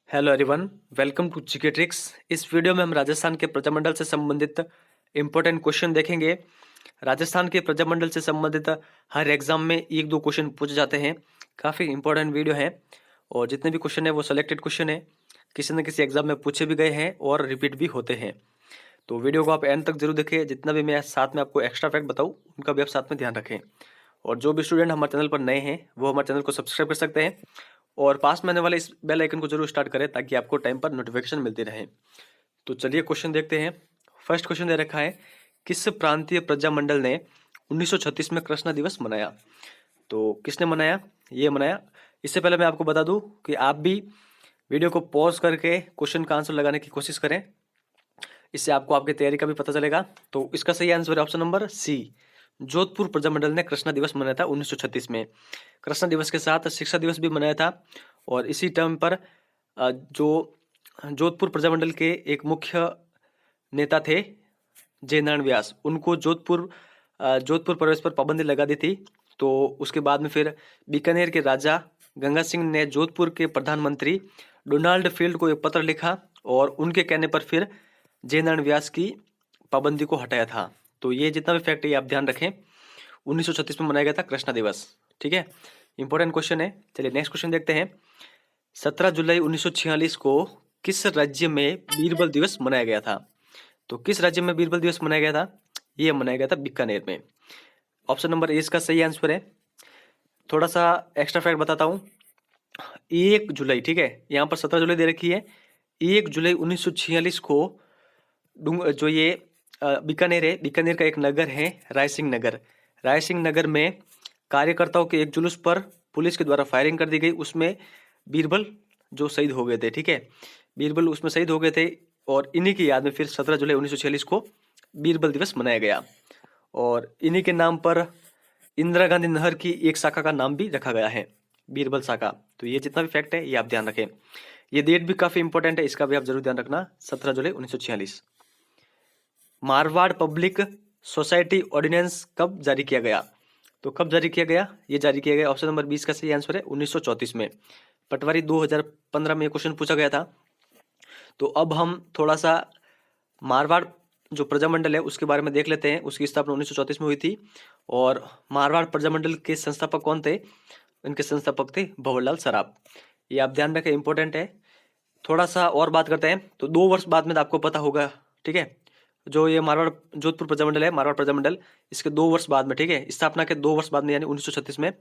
Hello everyone, welcome to GK tricks. इस video में हम राजस्थान के प्रजामंडल से संबंधित इंपॉर्टेंट क्वेश्चन देखेंगे। राजस्थान के प्रजामंडल से संबंधित हर एग्जाम में एक दो क्वेश्चन पूछे जाते हैं। काफ़ी इंपॉर्टेंट वीडियो है और जितने भी क्वेश्चन है वो सिलेक्टेड क्वेश्चन है, किसी न किसी एग्जाम में पूछे भी गए हैं और रिपीट भी होते हैं। तो वीडियो को आप एंड तक जरूर देखें। जितना भी मैं साथ में आपको एक्स्ट्रा फैक्ट बताऊँ उनका भी आप साथ में ध्यान रखें। और जो भी स्टूडेंट हमारे चैनल पर नए हैं वो हमारे चैनल को सब्सक्राइब कर सकते हैं और पास में आने वाले इस बेल आइकन को जरूर स्टार्ट करें ताकि आपको टाइम पर नोटिफिकेशन मिलती रहे। तो चलिए क्वेश्चन देखते हैं। फर्स्ट क्वेश्चन दे रखा है, किस प्रांतीय प्रजामंडल ने 1936 में कृष्णा दिवस मनाया? तो किसने मनाया? ये मनाया। इससे पहले मैं आपको बता दूं कि आप भी वीडियो को पॉज करके क्वेश्चन का आंसर लगाने की कोशिश करें, इससे आपको आपकी तैयारी का भी पता चलेगा। तो इसका सही आंसर है option number C, Jodhpur Prajamandal ने कृष्णा दिवस मनाया था 1936 में। कृष्णा दिवस के साथ शिक्षा दिवस भी मनाया था और इसी टर्म पर जो जोधपुर प्रजामंडल के एक मुख्य नेता थे जयनारायण व्यास, उनको जोधपुर प्रवेश पर पाबंदी लगा दी थी। तो उसके बाद में फिर बीकानेर के राजा गंगा सिंह ने जोधपुर के प्रधानमंत्री डोनाल्ड फील्ड को एक पत्र लिखा और उनके कहने पर फिर जयनारायण व्यास की पाबंदी को हटाया था। तो ये जितना भी फैक्ट है ये आप ध्यान रखें। 1936 में मनाया गया था कृष्णा दिवस। ठीक है, इंपॉर्टेंट क्वेश्चन है। चलिए नेक्स्ट क्वेश्चन देखते हैं। 17 जुलाई 1946 को किस राज्य में बीरबल दिवस मनाया गया था? तो किस राज्य में बीरबल दिवस मनाया गया था? ये मनाया गया था बीकानेर में। ऑप्शन नंबर ए इसका सही आंसर है। थोड़ा सा एक्स्ट्रा फैक्ट बताता हूँ। 1 जुलाई, ठीक है, यहाँ पर 17 जुलाई दे रखी है। 1 जुलाई 1946 को जो ये बीकानेर है, बीकानेर का एक नगर है रायसिंह नगर। रायसिंह नगर में कार्यकर्ताओं के एक जुलूस पर पुलिस के द्वारा फायरिंग कर दी गई। उसमें बीरबल जो शहीद हो गए थे, ठीक है, बीरबल उसमें शहीद हो गए थे और इन्हीं की याद में फिर 17 जुलाई 1946 को बीरबल दिवस मनाया गया और इन्हीं के नाम पर इंदिरा गांधी नहर की एक शाखा का नाम भी रखा गया है, बीरबल शाखा। तो ये जितना भी फैक्ट है ये आप ध्यान रखें। ये डेट भी काफी इंपॉर्टेंट है, इसका भी आप जरूर ध्यान रखना। 17 जुलाई 1946। मारवाड़ पब्लिक सोसाइटी ऑर्डिनेंस कब जारी किया गया? तो कब जारी किया गया? ये जारी किया गया, ऑप्शन नंबर 20 का सही आंसर है 1934 में। पटवारी 2015 में क्वेश्चन पूछा गया था। तो अब हम थोड़ा सा मारवाड़ जो प्रजामंडल है उसके बारे में देख लेते हैं। उसकी स्थापना 1934 में हुई थी और मारवाड़ प्रजामंडल के संस्थापक कौन थे? इनके संस्थापक थे भंवरलाल सराफ। ये आप ध्यान रखें, इंपॉर्टेंट है। थोड़ा सा और बात करते हैं। तो 2 वर्ष बाद में आपको पता होगा, ठीक है, जो ये मारवाड़ जोधपुर प्रजामंडल है, मारवाड़ प्रजामंडल, इसके 2 वर्ष बाद में, ठीक है, स्थापना के 2 वर्ष बाद में यानी 1936 में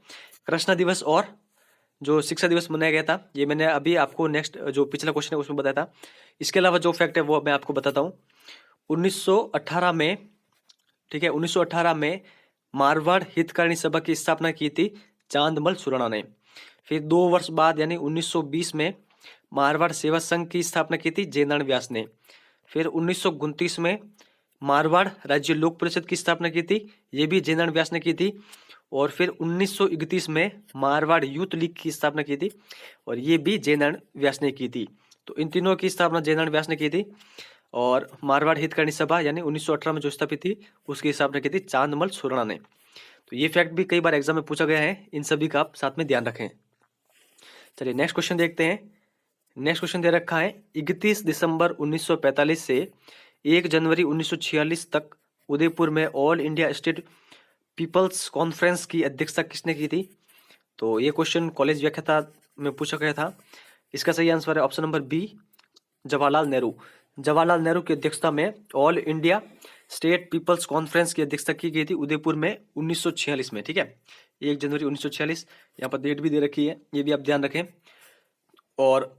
कृष्णा दिवस और जो शिक्षा दिवस मनाया गया था। ये मैंने अभी आपको नेक्स्ट जो पिछला क्वेश्चन है उसमें बताया था। इसके अलावा जो फैक्ट है वो मैं आपको बताता हूँ। 1918 में, ठीक है, 1918 में मारवाड़ हितकारिणी सभा की स्थापना की थी चांदमल सुराणा ने। फिर 2 वर्ष बाद यानी 1920 में मारवाड़ सेवा संघ की स्थापना की थी जयनारायण व्यास ने। फिर 1929 में मारवाड़ राज्य लोक परिषद की स्थापना की थी, ये भी जयनारायण व्यास ने की थी। और फिर 1931 में मारवाड़ यूथ लीग की स्थापना की थी और ये भी जयनारायण व्यास ने की थी। तो इन तीनों की स्थापना जयनारायण व्यास ने की थी और मारवाड़ हितकारिणी सभा यानी 1918 में जो स्थापित थी उसकी स्थापना की थी चांदमल सुराणा ने। तो ये फैक्ट भी कई बार एग्जाम में पूछा गया है, इन सभी का आप साथ में ध्यान रखें। चलिए नेक्स्ट क्वेश्चन देखते हैं। नेक्स्ट क्वेश्चन दे रखा है, 31 दिसंबर 1945 से 1 जनवरी 1946 तक उदयपुर में all India state peoples conference की अध्यक्षता किसने की थी? तो ये क्वेश्चन कॉलेज व्याख्याता में पूछा गया था। इसका सही आंसर है option number B, Jawaharlal Nehru. Jawaharlal Nehru की अध्यक्षता में all India state peoples conference की अध्यक्षता की गई थी उदयपुर में 1946 में। ठीक है, 1 जनवरी 1946, यहाँ पर डेट भी दे रखी है, ये भी आप ध्यान रखें। और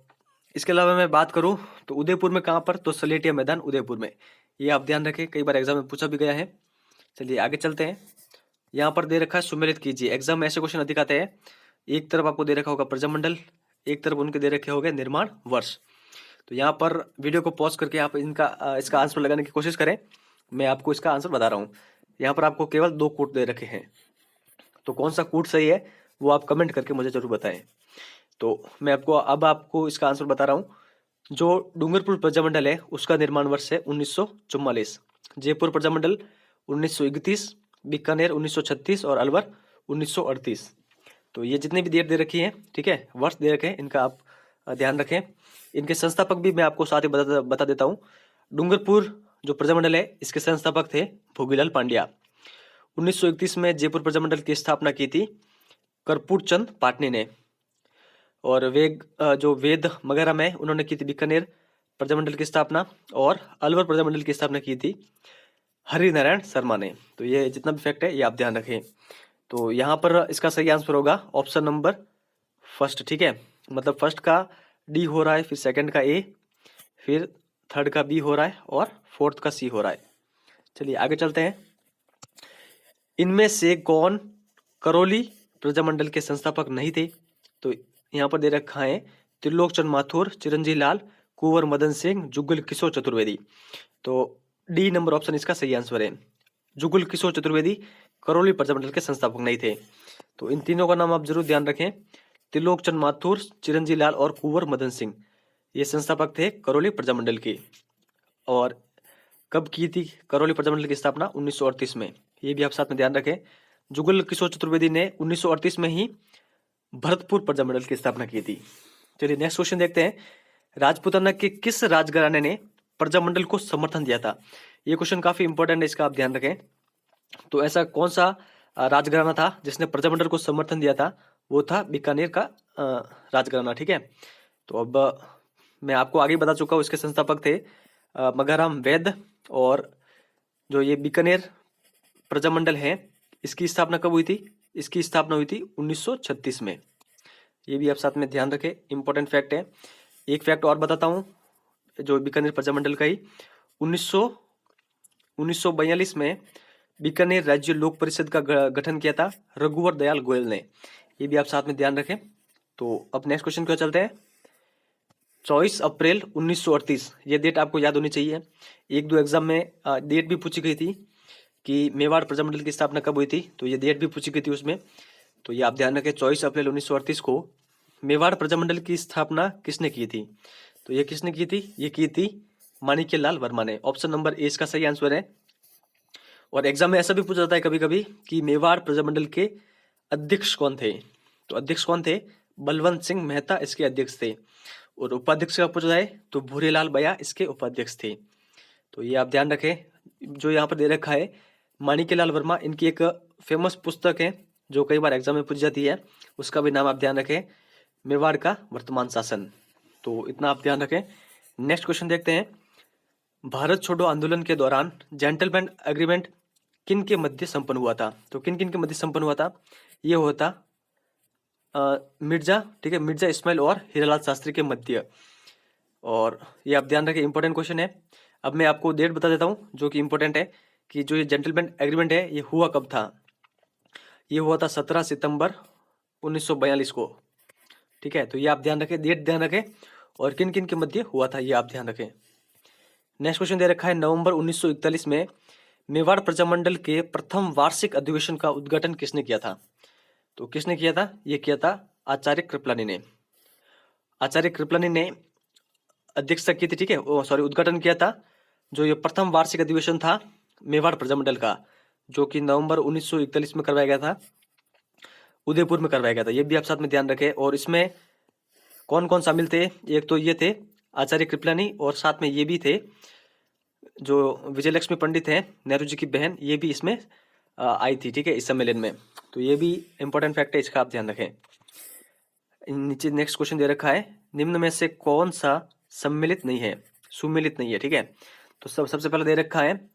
इसके अलावा मैं बात करूं तो उदयपुर में कहाँ पर? तो सलेटिया मैदान उदयपुर में, ये आप ध्यान रखें, कई बार एग्जाम में पूछा भी गया है। चलिए आगे चलते हैं। यहाँ पर दे रखा है सुमेलित कीजिए। एग्जाम में ऐसे क्वेश्चन अधिक आते हैं, एक तरफ आपको दे रखा होगा प्रजामंडल, एक तरफ उनके दे रखे होंगे निर्माण वर्ष। तो यहाँ पर वीडियो को पॉज करके आप इसका आंसर लगाने की कोशिश करें। मैं आपको इसका आंसर बता रहा हूँ। यहाँ पर आपको केवल 2 कोट दे रखे हैं, तो कौन सा कोट सही है वो आप कमेंट करके मुझे जरूर बताएं। तो मैं आपको इसका आंसर बता रहा हूँ। जो डूंगरपुर प्रजामंडल है उसका निर्माण वर्ष है 1944, जयपुर प्रजामंडल 1931, बीकानेर 1936 और अलवर 1938। तो ये जितने भी डेट दे रखी हैं, ठीक है, वर्ष दे रखे हैं, इनका आप ध्यान रखें। इनके संस्थापक भी मैं आपको साथ ही बता देता हूँ। डूंगरपुर जो प्रजामंडल है इसके संस्थापक थे भोगीलाल पांड्या। 1931 में जयपुर प्रजामंडल की स्थापना की थी कर्पूर चंद पाटनी ने। और जो वेद मगरम है उन्होंने की थी बीकानेर प्रजामंडल की स्थापना, और अलवर प्रजामंडल की स्थापना की थी हरिनारायण शर्मा ने। तो ये जितना भी फैक्ट है ये आप ध्यान रखें। तो यहाँ पर इसका सही आंसर होगा ऑप्शन नंबर फर्स्ट, ठीक है। मतलब फर्स्ट का डी हो रहा है, फिर सेकंड का ए, फिर थर्ड का बी हो रहा है, और फोर्थ का सी हो रहा है। चलिए आगे चलते हैं। इनमें से कौन करौली प्रजामंडल के संस्थापक नहीं थे? तो यहाँ पर दे रखा है त्रिलोक चंद माथुर, चिरंजीव लाल, कुंवर मदन सिंह, जुगल किशोर चतुर्वेदी। तो डी नंबर ऑप्शन इसका सही आंसर है। जुगल किशोर चतुर्वेदी करौली प्रजामंडल के संस्थापक नहीं थे। तो इन तीनों का नाम आप जरूर ध्यान रखें, त्रिलोक चंद माथुर, चिरंजीव लाल और कुंवर मदन सिंह, ये संस्थापक थे करौली प्रजामंडल के। और कब की थी करौली प्रजामंडल की स्थापना? 1938 में। ये भी आप साथ में ध्यान रखें। जुगल किशोर चतुर्वेदी ने 1938 में ही भरतपुर प्रजामंडल की स्थापना की थी। चलिए नेक्स्ट क्वेश्चन देखते हैं। राजपूताना के किस राजघराने ने प्रजामंडल को समर्थन दिया था? ये क्वेश्चन काफी इंपॉर्टेंट है, इसका आप ध्यान रखें। तो ऐसा कौन सा राजघराना था जिसने प्रजामंडल को समर्थन दिया था? वो था बीकानेर का राजघराना, ठीक है। तो अब मैं आपको आगे बता चुका हूँ, इसके संस्थापक थे मघाराम वैद। और जो ये बीकानेर प्रजामंडल है इसकी स्थापना कब हुई थी? इसकी स्थापना हुई थी 1936 में। ये भी आप साथ में ध्यान रखें, इंपॉर्टेंट फैक्ट है। एक फैक्ट और बताता हूँ जो बीकानेर प्रजामंडल का ही। 1942 में बीकानेर राज्य लोक परिषद का गठन किया था रघुवर दयाल गोयल ने। ये भी आप साथ में ध्यान रखें। तो अब नेक्स्ट क्वेश्चन क्यों चलते हैं। 24 अप्रैल 1938, ये डेट आपको याद होनी चाहिए। एक दो एग्जाम में डेट भी पूछी गई थी कि मेवाड़ प्रजामंडल की स्थापना कब हुई थी, तो ये डेट भी पूछी गई थी उसमें। तो ये आप ध्यान रखें, 24 अप्रैल 1938 को मेवाड़ प्रजामंडल की स्थापना किसने की थी? तो ये किसने की थी? ये की थी माणिक्यलाल वर्मा ने। ऑप्शन नंबर ए इसका सही आंसर है। और एग्जाम में ऐसा भी पूछा जाता है कभी कभी कि मेवाड़ प्रजामंडल के अध्यक्ष कौन थे? तो अध्यक्ष कौन थे? बलवंत सिंह मेहता इसके अध्यक्ष थे। और उपाध्यक्ष का पूछा जाए तो भूरेलाल बया इसके उपाध्यक्ष थे। तो ये आप ध्यान रखें। जो यहाँ पर दे रखा है माणिक्यलाल वर्मा, इनकी एक फेमस पुस्तक है जो कई बार एग्जाम में पूछी जाती है, उसका भी नाम आप ध्यान रखें, मेवाड़ का वर्तमान शासन। तो इतना आप ध्यान रखें। नेक्स्ट क्वेश्चन देखते हैं। भारत छोड़ो आंदोलन के दौरान जेंटलमैन एग्रीमेंट किन के मध्य संपन्न हुआ था? तो किन किन के मध्य संपन्न हुआ था? ये हुआ था मिर्जा, ठीक है, मिर्जा इस्माइल और हीरालाल शास्त्री के मध्य। और ये आप ध्यान रखें, इंपॉर्टेंट क्वेश्चन है। अब मैं आपको डेट बता देता हूँ जो कि इंपॉर्टेंट है कि जो ये जेंटलमैन एग्रीमेंट है ये हुआ कब था। ये हुआ था 17 सितंबर 1942 को, ठीक है। तो ये आप ध्यान रखें, डेट ध्यान रखें, और किन किन के मध्य हुआ था ये आप ध्यान रखें। नेक्स्ट क्वेश्चन दे रखा है। नवंबर 1941 में मेवाड़ प्रजामंडल के प्रथम वार्षिक अधिवेशन का उद्घाटन किसने किया था? तो किसने किया था? ये किया था आचार्य कृपलानी ने। आचार्य कृपलानी ने अध्यक्षता की थी, ठीक है, उद्घाटन किया था। जो ये प्रथम वार्षिक अधिवेशन था मेवाड़ प्रजामंडल का, जो कि नवंबर 1941 में करवाया गया था, उदयपुर में करवाया गया था। ये भी आप साथ में ध्यान रखें। और इसमें कौन कौन शामिल थे? एक तो ये थे आचार्य कृपलानी, और साथ में ये भी थे जो विजयलक्ष्मी पंडित हैं, नेहरू जी की बहन, ये भी इसमें आई थी, ठीक है, इस सम्मेलन में। तो ये भी इंपॉर्टेंट फैक्ट है, इसका आप ध्यान रखें। नीचे नेक्स्ट क्वेश्चन दे रखा है। निम्न में से कौन सा सम्मिलित नहीं है, सुमिलित नहीं है, ठीक है। तो सबसे पहले दे रखा है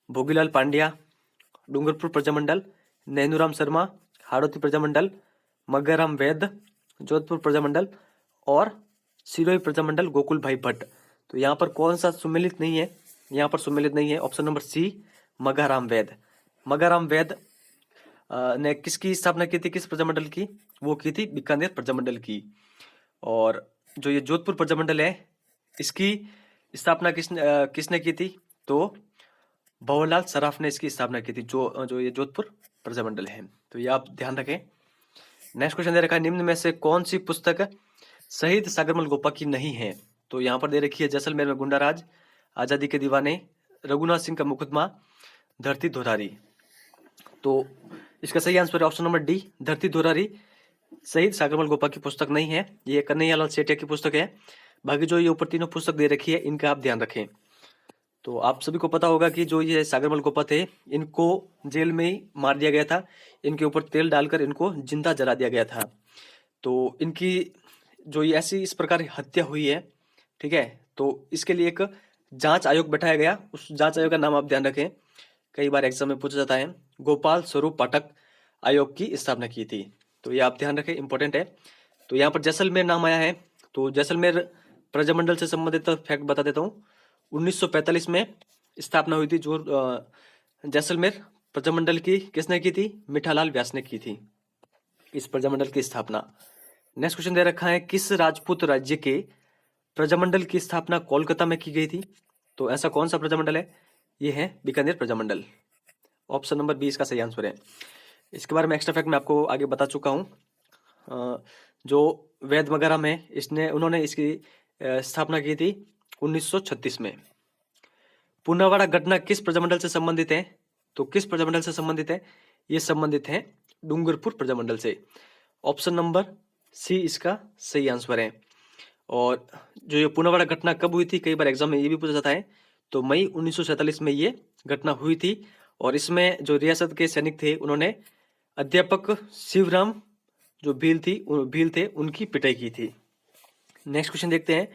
भोगीलाल पांड्या, डूंगरपुर प्रजामंडल, नैनूराम शर्मा, हाड़ौती प्रजामंडल, मग्गाराम वैद, जोधपुर प्रजामंडल, और सिरोही प्रजामंडल गोकुल भाई भट्ट। तो यहाँ पर कौन सा सुमिलित नहीं है? यहाँ पर सुमिलित नहीं है, ऑप्शन नंबर सी मग्गाराम वैद। मग्गाराम वैद ने किसकी स्थापना की थी, किस प्रजामंडल की? वो की थी बीकानेर प्रजामंडल की। और जो ये जोधपुर प्रजामंडल है इसकी स्थापना किसने की थी? तो भंवरलाल सराफ ने इसकी स्थापना की थी, जो ये जोधपुर प्रजामंडल है। तो ये आप ध्यान रखें। नेक्स्ट क्वेश्चन दे रखा है। निम्न में से कौन सी पुस्तक शहीद सागरमल गोपा की नहीं है? तो यहाँ पर दे रखी है जैसलमेर में गुंडाराज, आजादी के दीवाने, रघुनाथ सिंह का मुकदमा, धरती धोरारी। तो इसका सही आंसर है ऑप्शन नंबर डी, धरती धोरारी। शहीद सागरमल गोपा की पुस्तक नहीं है, ये कन्हैयालाल सेठिया की पुस्तक है। बाकी जो ये ऊपर तीनों पुस्तक दे रखी है इनका आप ध्यान रखें। तो आप सभी को पता होगा कि जो ये सागरमल गोपा थे इनको जेल में ही मार दिया गया था, इनके ऊपर तेल डालकर इनको जिंदा जला दिया गया था। तो इनकी जो ये ऐसी इस प्रकार हत्या हुई है, ठीक है, तो इसके लिए एक जांच आयोग बैठाया गया। उस जांच आयोग का नाम आप ध्यान रखें, कई बार एग्जाम में पूछा जाता है। गोपाल स्वरूप पाठक आयोग की स्थापना की थी, तो ये आप ध्यान रखें, इंपॉर्टेंट है। तो यहाँ पर जैसलमेर नाम आया है, तो जैसलमेर प्रजामंडल से संबंधित फैक्ट बता देता हूँ। 1945 में स्थापना हुई थी। जो जैसलमेर प्रजामंडल की किसने की थी? मिठालाल व्यास ने की थी इस प्रजामंडल की स्थापना। नेक्स्ट क्वेश्चन दे रखा है, किस राजपूत राज्य के प्रजामंडल की स्थापना कोलकाता में की गई थी? तो ऐसा कौन सा प्रजामंडल है? ये है बीकानेर प्रजामंडल। ऑप्शन नंबर 20 का सही आंसर है। इसके बारे में एक्स्ट्रा फैक्ट मैं आपको आगे बता चुका हूँ। जो वैद वगैरह में उन्होंने इसकी स्थापना की थी 1936 में। पुनावाड़ा घटना किस प्रजामंडल से संबंधित है? तो किस प्रजामंडल से संबंधित है? ये संबंधित है डूंगरपुर प्रजामंडल से। ऑप्शन नंबर सी इसका सही आंसर है। और जो ये पुनावाड़ा घटना कब हुई थी, कई बार एग्जाम में ये भी पूछा जाता है, तो मई 1947 में ये घटना हुई थी। और इसमें जो रियासत के सैनिक थे उन्होंने अध्यापक शिवराम जो भील थे उनकी पिटाई की थी। नेक्स्ट क्वेश्चन देखते हैं,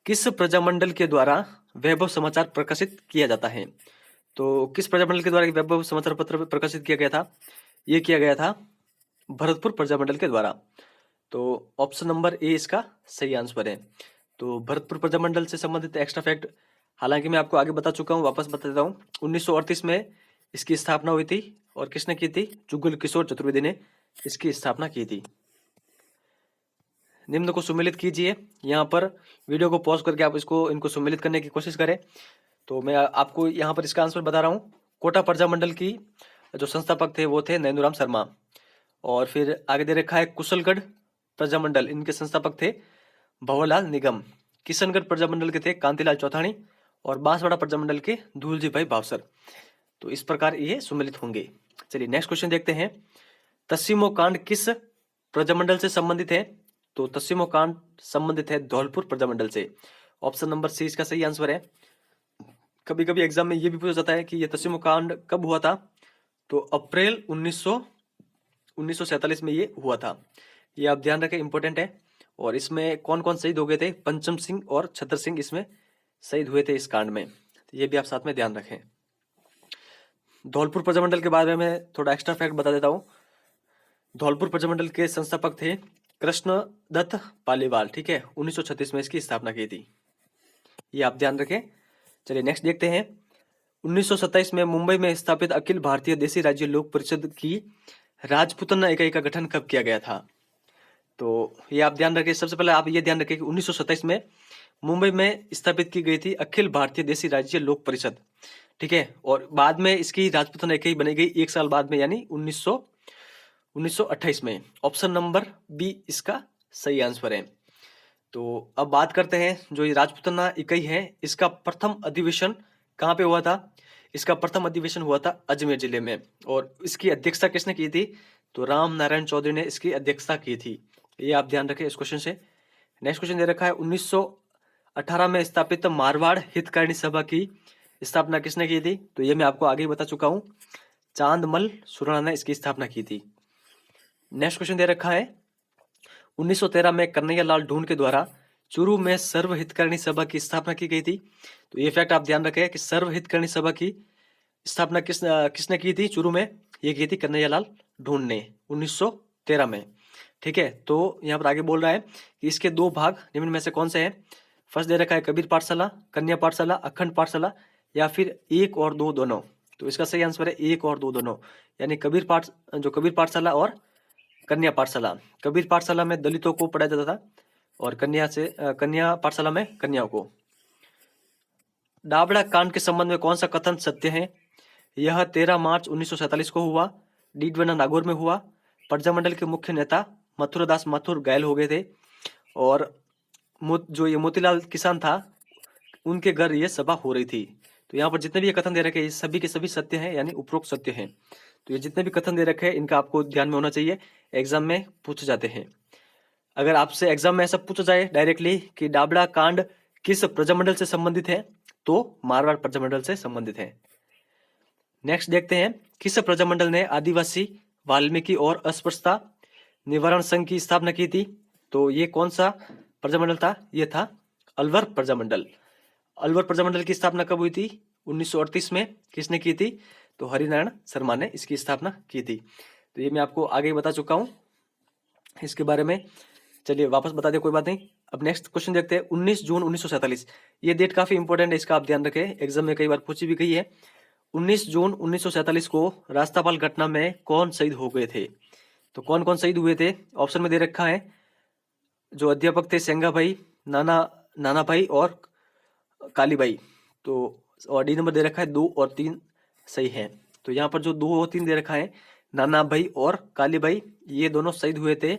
किस प्रजामंडल के द्वारा वैभव समाचार प्रकाशित किया जाता है? तो किस प्रजामंडल के द्वारा वैभव समाचार पत्र प्रकाशित किया गया था? ये किया गया था भरतपुर प्रजामंडल के द्वारा। तो ऑप्शन नंबर ए इसका सही आंसर है। तो भरतपुर प्रजामंडल से संबंधित एक्स्ट्रा फैक्ट हालांकि मैं आपको आगे बता चुका हूँ, वापस बता देता हूँ। 1938 में इसकी स्थापना हुई थी। और किसने की थी? जुगल किशोर चतुर्वेदी ने इसकी स्थापना की थी। निम्न को सुमेलित कीजिए। यहाँ पर वीडियो को पॉज करके आप इनको सुमेलित करने की कोशिश करें। तो मैं आपको यहाँ पर इसका आंसर बता रहा हूँ। कोटा प्रजामंडल की जो संस्थापक थे वो थे नैनूराम शर्मा। और फिर आगे दे रखा है कुशलगढ़ प्रजामंडल, इनके संस्थापक थे भंवरलाल निगम। किशनगढ़ प्रजामंडल के थे कांतिलाल चौथानी। और बांसवाड़ा प्रजामंडल के धूलजी भाई भावसर। तो इस प्रकार ये सुमेलित होंगे। चलिए नेक्स्ट क्वेश्चन देखते हैं, तस्सीमो कांड किस प्रजामंडल से संबंधित है? तो तस्सीमो कांड संबंधित है धौलपुर प्रजामंडल से। ऑप्शन नंबर सी इसका सही आंसर है। कभी कभी एग्जाम में ये भी पूछा जाता है कि ये तस्सीमो कांड कब हुआ था? तो अप्रैल 1947 में ये हुआ था। ये आप ध्यान रखें, इंपॉर्टेंट है। और इसमें कौन कौन शहीद हो गए थे? पंचम सिंह और छतर सिंह इसमें शहीद हुए थे इस कांड में। तो ये भी आप साथ में ध्यान रखें। धौलपुर प्रजामंडल के बारे में थोड़ा एक्स्ट्रा फैक्ट बता देता हूँ। धौलपुर प्रजामंडल के संस्थापक थे कृष्णदत्त पालीवाल, ठीक है। 1936 में इसकी स्थापना की थी, ये आप ध्यान रखें। चलिए नेक्स्ट देखते हैं, 1927 में मुंबई में स्थापित अखिल भारतीय देसी राज्य लोक परिषद की राजपूताना इकाई का गठन कब किया गया था? तो ये आप ध्यान रखें। सबसे पहले आप ये ध्यान रखें कि 1927 में मुंबई में स्थापित की गई थी अखिल भारतीय देसी राज्य लोक परिषद, ठीक है। और बाद में इसकी राजपूताना इकाई बनी गई 1 साल बाद में, यानी 1928 में। ऑप्शन नंबर बी इसका सही आंसर है। तो अब बात करते हैं, जो ये राजपूताना इकाई है इसका प्रथम अधिवेशन कहाँ पे हुआ था? इसका प्रथम अधिवेशन हुआ था अजमेर जिले में। और इसकी अध्यक्षता किसने की थी? तो राम नारायण चौधरी ने इसकी अध्यक्षता की थी। ये आप ध्यान रखें इस क्वेश्चन से। नेक्स्ट क्वेश्चन दे रखा है, 1918 में स्थापित मारवाड़ हितकारिणी सभा की स्थापना किसने की थी? तो ये मैं आपको आगे ही बता चुका हूँ, चांदमल सुराणा ने इसकी स्थापना की थी। नेक्स्ट क्वेश्चन दे रखा है, 1913 में कन्हैयालाल ढूंढ के द्वारा चूरू में सर्व हितकारिणी सभा की स्थापना की गई थी। तो ये फैक्ट आप ध्यान रखें कि सर्व हितकारिणी सभा की स्थापना किसने की थी चूरू में? ये की थी कन्हैयालाल ढूंढ ने 1913 में, ठीक है। तो यहाँ पर आगे बोल रहा है कि इसके 2 भाग निम्न में से कौन से हैं? फर्स्ट दे रखा है कबीर पाठशाला, कन्या पाठशाला, अखंड पाठशाला, या फिर 1 और 2 दोनों। तो इसका सही आंसर है 1 और 2 दोनों, यानी कबीर पाठशाला और कन्या पाठशाला। कबीर पाठशाला में दलितों को पढ़ाया जाता था और कन्या पाठशाला में कन्याओं को। डाबड़ा कांड के संबंध में कौन सा कथन सत्य है? यह 13 मार्च 1947 को हुआ, डीडवाना नागौर में हुआ, प्रजामंडल के मुख्य नेता मथुरादास माथुर घायल हो गए थे, और जो ये मोतीलाल किसान था उनके घर ये सभा हो रही थी। तो यहाँ पर जितने भी ये कथन दे रखे हैं सभी के सभी सत्य हैं, यानी उपरोक्त सत्य हैं। तो ये जितने भी कथन दे रखे हैं इनका आपको ध्यान में होना चाहिए, एग्जाम में पूछे जाते हैं। अगर आपसे एग्जाम में ऐसा पूछा जाए डायरेक्टली कि डाबड़ा कांड किस प्रजामंडल से संबंधित है, तो मारवाड़ प्रजामंडल से संबंधित है। नेक्स्ट देखते हैं, किस प्रजामंडल ने आदिवासी, वाल्मीकि और अस्पृश्यता निवारण संघ की स्थापना की थी? तो ये कौन सा प्रजामंडल था? ये था अलवर प्रजामंडल। अलवर प्रजामंडल की स्थापना कब हुई थी? 1938 में। किसने की थी? तो हरिनारायण शर्मा ने इसकी स्थापना की थी। तो ये मैं आपको आगे ही बता चुका हूँ इसके बारे में। चलिए वापस बता दे, कोई बात नहीं। अब नेक्स्ट क्वेश्चन देखते हैं, 19 जून 1947। ये डेट काफी इंपॉर्टेंट है, इसका आप ध्यान रखें, एग्जाम में कई बार पूछी भी गई है। 19 जून 1947 को रास्तापाल घटना में कौन शहीद हो गए थे? तो कौन कौन शहीद हुए थे? ऑप्शन में दे रखा है, जो अध्यापक थे सेंगा भाई, नाना भाई और काली भाई। तो और डी नंबर दे रखा है 2 और 3 सही है। तो यहाँ पर जो 2 और 3 दे रखा है, नाना भाई और काली भाई, ये दोनों शहीद हुए थे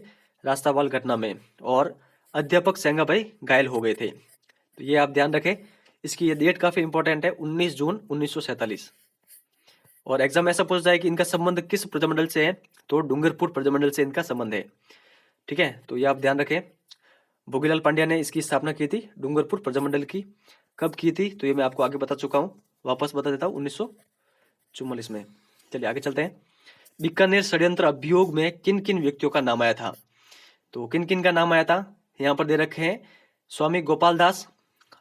रास्तापाल घटना में, और अध्यापक सेंगा भाई घायल हो गए थे। तो ये आप ध्यान रखें, इसकी ये डेट काफी इंपॉर्टेंट है, 19 जून 1947। और एग्जाम ऐसा पूछ जाए कि इनका संबंध किस प्रजामंडल से है, तो डूंगरपुर प्रजामंडल से इनका संबंध है। ठीक है, तो ये आप ध्यान रखें। भोगीलाल पांड्या ने इसकी स्थापना की थी डूंगरपुर प्रजामंडल की। कब की थी? तो ये मैं आपको आगे बता चुका हूँ, वापस बता देता हूँ, 1944 में। चलिए आगे चलते हैं। बीकानेर षड्यंत्र अभियोग में किन किन व्यक्तियों का नाम आया था? तो किन किन का नाम आया था यहाँ पर दे रखे हैं, स्वामी गोपाल दास,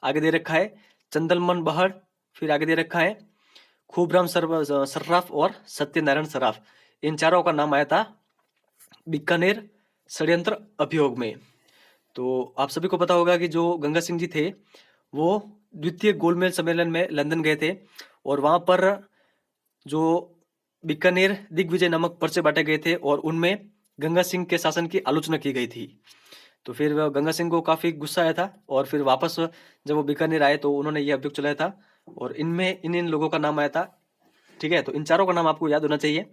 आगे दे रखा है चंदलमन बहड़, फिर आगे दे रखा है खूबराम सर्राफ और सत्यनारायण सराफ। इन चारों का नाम आया था बीकानेर षड्यंत्र अभियोग में। तो आप सभी को पता होगा कि जो गंगा सिंह जी थे वो द्वितीय गोलमेज सम्मेलन में लंदन गए थे, और वहां पर जो बीकानेर दिग्विजय नामक पर्चे बांटे गए थे और उनमें गंगा सिंह के शासन की आलोचना की गई थी। तो फिर गंगा सिंह को काफी गुस्सा आया था, और फिर वापस जब वो बीकानेर आए तो उन्होंने ये अभियोग चलाया था, और इनमें इन इन लोगों का नाम आया था। ठीक है, तो इन चारों का नाम आपको याद होना चाहिए।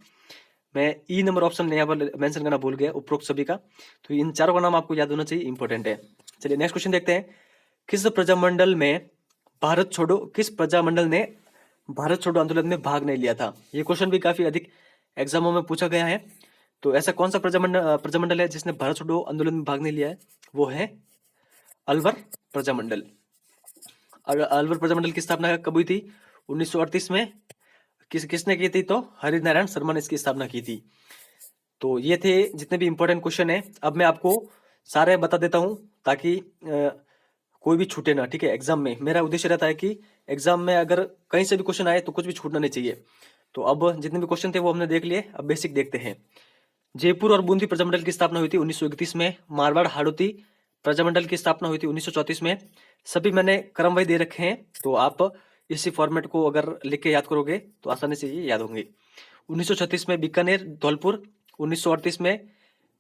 मैं ई नंबर ऑप्शन यहाँ पर मेंशन करना भूल गया, उपरोक्त सभी का। तो इन चारों का नाम आपको याद होना चाहिए, इंपॉर्टेंट है। चलिए नेक्स्ट क्वेश्चन देखते हैं, किस प्रजामंडल ने भारत छोड़ो आंदोलन में भाग नहीं लिया था? ये क्वेश्चन भी काफी अधिक एग्जामों में पूछा गया है। तो ऐसा कौन सा प्रजामंडल है जिसने भारत छोड़ो आंदोलन में भाग नहीं लिया है? वो है अलवर प्रजामंडल। अलवर प्रजामंडल की स्थापना कब हुई थी? 1938 में। किसने की थी? तो हरिनारायण शर्मा ने इसकी स्थापना की थी। तो ये थे जितने भी इंपॉर्टेंट क्वेश्चन है। अब मैं आपको सारे बता देता हूँ ताकि कोई भी छूटे ना। ठीक है, एग्जाम में मेरा उद्देश्य रहता है कि एग्जाम में अगर कहीं से भी क्वेश्चन आए तो कुछ भी छूटना नहीं चाहिए। तो अब जितने भी क्वेश्चन थे वो हमने देख लिए, अब बेसिक देखते हैं। जयपुर और बूंदी प्रजामंडल की स्थापना हुई थी 1931 में। मारवाड़ हाड़ौती प्रजामंडल की स्थापना हुई थी 1934 में। सभी मैंने क्रमवाही दे रखे हैं, तो आप इसी फॉर्मेट को अगर लिख के याद करोगे तो आसानी से ये याद होंगे। 1936 में बीकानेर धौलपुर, 1938 में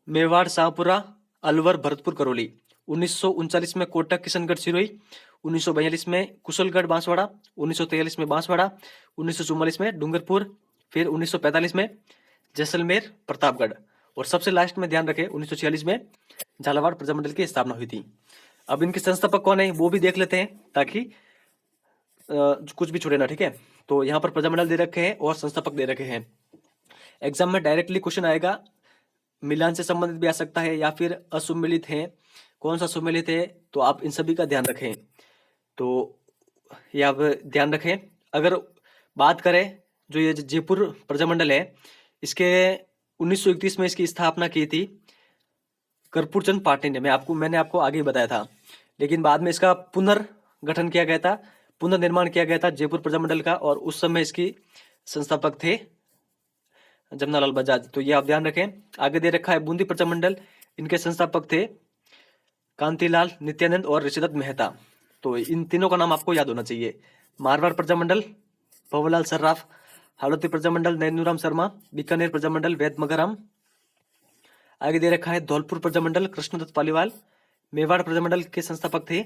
मेवाड़ शाहपुरा, अलवर भरतपुर करौली, 1939 में कोटक किशनगढ़ सिरोही, 1942 में कुशलगढ़ बांसवाड़ा, 1943 में बांसवाड़ा, 1944 में डूंगरपुर, फिर 1945 में जैसलमेर प्रतापगढ़, और सबसे लास्ट में ध्यान रखें 1946 में झालावाड़ प्रजामंडल की स्थापना हुई थी। अब इनके संस्थापक कौन है वो भी देख लेते हैं ताकि कुछ भी छूटे ना। ठीक है, तो यहाँ पर प्रजामंडल दे रखे हैं और संस्थापक दे रखे हैं। एग्जाम में डायरेक्टली क्वेश्चन आएगा, मिलान से संबंधित भी आ सकता है या फिर असुम्मिलित है, कौन सा सुम्मिलित है, तो आप इन सभी का ध्यान रखें। तो ये आप ध्यान रखें। अगर बात करें जो ये जयपुर प्रजामंडल है, इसके 1931 में इसकी स्थापना की थी कर्पूरचंद पाटिल ने। मैंने आपको आगे ही बताया था, लेकिन बाद में इसका पुनर्गठन किया गया था, पुनर्निर्माण किया गया था जयपुर प्रजामंडल का, और उस समय इसकी संस्थापक थे जमनालाल बजाज। तो ये आप ध्यान रखें। आगे दे रखा है बूंदी प्रजामंडल, इनके संस्थापक थे कांतिलाल, नित्यानंद और ऋषिदत्त मेहता। तो इन तीनों का नाम आपको याद होना चाहिए। मारवाड़ प्रजामंडल भवलाल सर्राफ, हाड़ौती प्रजामंडल नैनूराम शर्मा, बीकानेर प्रजामंडल वैद मगराम। आगे दे रखा है धौलपुर प्रजामंडल कृष्णदत्त पालीवाल। मेवाड़ प्रजामंडल के संस्थापक थे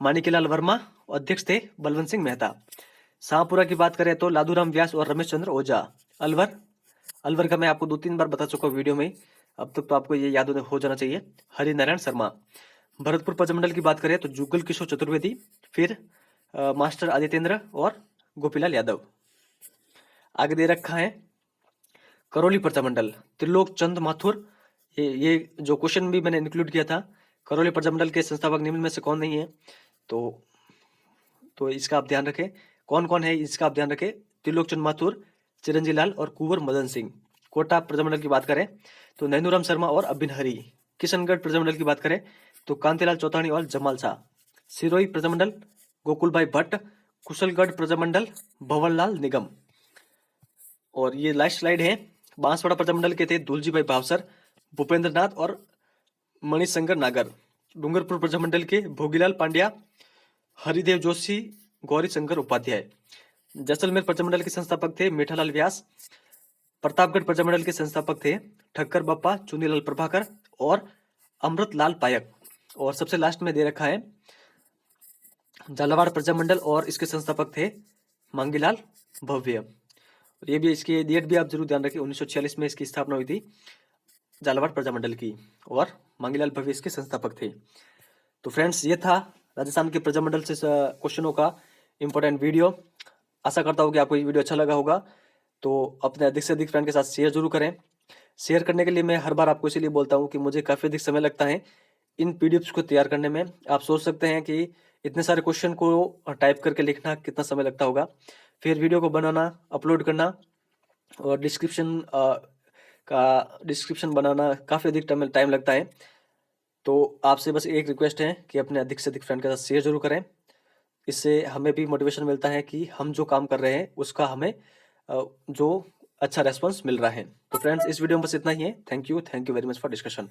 माणिक्यलाल वर्मा, अध्यक्ष थे बलवंत सिंह मेहता। शाहपुरा की बात करें तो लादूराम व्यास और रमेश चंद्र ओझा। अलवर का मैं आपको 2-3 बार बता चुका हूँ वीडियो में, अब तक तो आपको ये याद हो जाना चाहिए, हरिनारायण शर्मा। भरतपुर प्रजामंडल की बात करें तो जुगल किशोर चतुर्वेदी, फिर मास्टर आदित्येंद्र और गोपीलाल यादव। आगे दे रखा है करौली प्रजामंडल, त्रिलोक चंद माथुर। ये जो क्वेश्चन भी मैंने इंक्लूड किया था, करौली प्रजामंडल के संस्थापक निम्न में से कौन नहीं है? तो इसका आप ध्यान रखें। कौन कौन है इसका आप ध्यान रखें। त्रिलोक चंद माथुर, चिरंजी लाल और कुंवर मदन सिंह। कोटा प्रजामंडल की बात करें तो नैनूराम शर्मा और अबिन हरी। किशनगढ़ प्रजामंडल की बात करें तो कांतिलाल चौतानी और जमाल शाह। सिरोही प्रजामंडल गोकुल भाई भट्ट। कुशलगढ़ प्रजामंडल भंवरलाल निगम। और ये लास्ट स्लाइड है। बांसवाड़ा प्रजामंडल के थे दुलजी भाई भावसर, भूपेंद्र नाथ और मणिशंकर नागर। डूंगरपुर प्रजामंडल के भोगीलाल पांड्या, हरिदेव जोशी, गौरी शंकर उपाध्याय। जैसलमेर प्रजामंडल के संस्थापक थे मीठालाल व्यास। प्रतापगढ़ प्रजामंडल के संस्थापक थे ठक्कर बप्पा, चुनीलाल प्रभाकर और अमृतलाल पायक। और सबसे लास्ट में दे रखा है झालावाड़ प्रजामंडल और इसके संस्थापक थे मांगीलाल भव्य। ये भी इसकी डेट भी आप जरूर ध्यान रखें, 1946 में इसकी स्थापना हुई थी झालावाड़ प्रजामंडल की, और मांगीलाल भव्य इसके संस्थापक थे। तो फ्रेंड्स, ये था राजस्थान के प्रजामंडल से क्वेश्चनों का इंपॉर्टेंट वीडियो। आशा करता हूँ कि आपको ये वीडियो अच्छा लगा होगा। तो अपने अधिक से अधिक फ्रेंड के साथ शेयर जरूर करें। शेयर करने के लिए मैं हर बार आपको इसीलिए बोलता हूँ कि मुझे काफ़ी अधिक समय लगता है इन पीडीएफ्स को तैयार करने में। आप सोच सकते हैं कि इतने सारे क्वेश्चन को टाइप करके लिखना कितना समय लगता होगा, फिर वीडियो को बनाना, अपलोड करना और डिस्क्रिप्शन बनाना काफ़ी अधिक टाइम लगता है। तो आपसे बस एक रिक्वेस्ट है कि अपने अधिक से अधिक फ्रेंड के साथ शेयर जरूर करें। इससे हमें भी मोटिवेशन मिलता है कि हम जो काम कर रहे हैं उसका हमें जो अच्छा रेस्पॉन्स मिल रहा है। तो फ्रेंड्स, इस वीडियो में बस इतना ही है। Thank you very much for discussion.